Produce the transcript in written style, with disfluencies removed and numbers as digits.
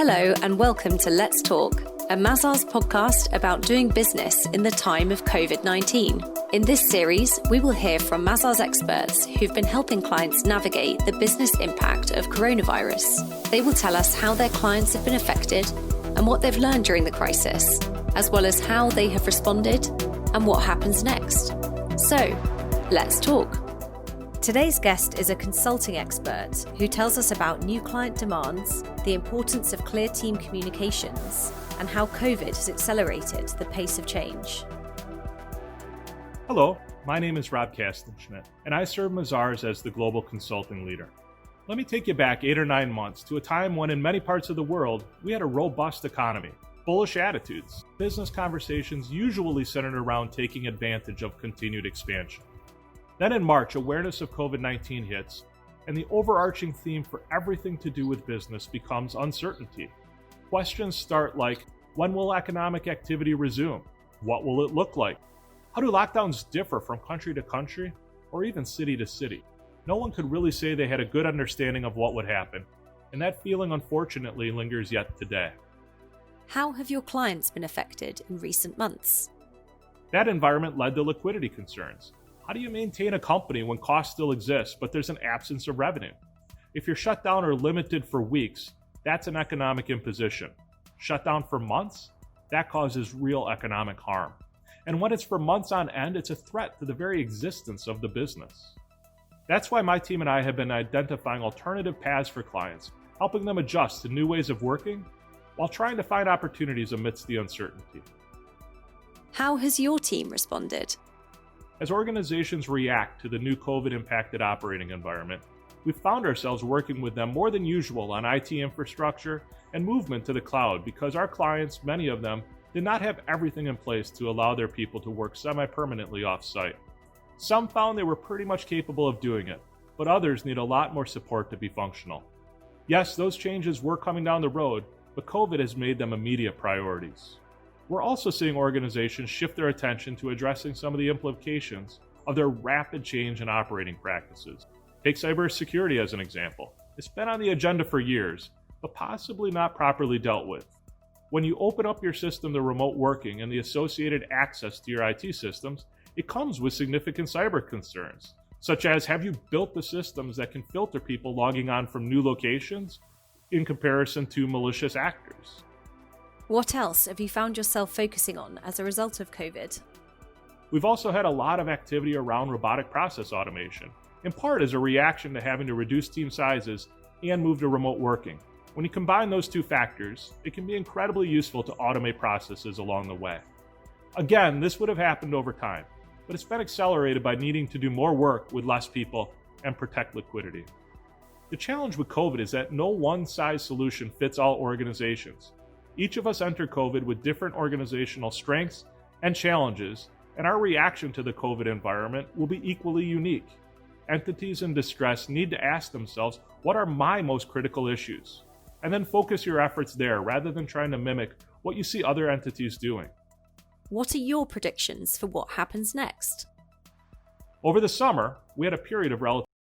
Hello and welcome to Let's Talk, a Mazars podcast about doing business in the time of COVID-19. In this series, we will hear from Mazars experts who've been helping clients navigate the business impact of coronavirus. They will tell us how their clients have been affected and what they've learned during the crisis, as well as how they have responded and what happens next. So, let's talk. Today's guest is a consulting expert who tells us about new client demands, the importance of clear team communications, and how COVID has accelerated the pace of change. Hello, my name is Rob Kastenschmidt, and I serve Mazars as the global consulting leader. Let me take you back 8 or 9 months to a time when in many parts of the world, we had a robust economy, bullish attitudes. Business conversations usually centered around taking advantage of continued expansion. Then in March, awareness of COVID-19 hits, and the overarching theme for everything to do with business becomes uncertainty. Questions start like, when will economic activity resume? What will it look like? How do lockdowns differ from country to country, or even city to city? No one could really say they had a good understanding of what would happen, and that feeling unfortunately lingers yet today. How have your clients been affected in recent months? That environment led to liquidity concerns. How do you maintain a company when costs still exist, but there's an absence of revenue? If you're shut down or limited for weeks, that's an economic imposition. Shut down for months? That causes real economic harm. And when it's for months on end, it's a threat to the very existence of the business. That's why my team and I have been identifying alternative paths for clients, helping them adjust to new ways of working while trying to find opportunities amidst the uncertainty. How has your team responded? As organizations react to the new COVID-impacted operating environment, we've found ourselves working with them more than usual on IT infrastructure and movement to the cloud because our clients, many of them, did not have everything in place to allow their people to work semi-permanently off-site. Some found they were pretty much capable of doing it, but others need a lot more support to be functional. Yes, those changes were coming down the road, but COVID has made them immediate priorities. We're also seeing organizations shift their attention to addressing some of the implications of their rapid change in operating practices. Take cybersecurity as an example. It's been on the agenda for years, but possibly not properly dealt with. When you open up your system to remote working and the associated access to your IT systems, it comes with significant cyber concerns, such as have you built the systems that can filter people logging on from new locations in comparison to malicious actors? What else have you found yourself focusing on as a result of COVID? We've also had a lot of activity around robotic process automation, in part as a reaction to having to reduce team sizes and move to remote working. When you combine those two factors, it can be incredibly useful to automate processes along the way. Again, this would have happened over time, but it's been accelerated by needing to do more work with less people and protect liquidity. The challenge with COVID is that no one-size solution fits all organizations. Each of us entered COVID with different organizational strengths and challenges, and our reaction to the COVID environment will be equally unique. Entities in distress need to ask themselves, what are my most critical issues? And then focus your efforts there rather than trying to mimic what you see other entities doing. What are your predictions for what happens next? Over the summer, we had a period of relative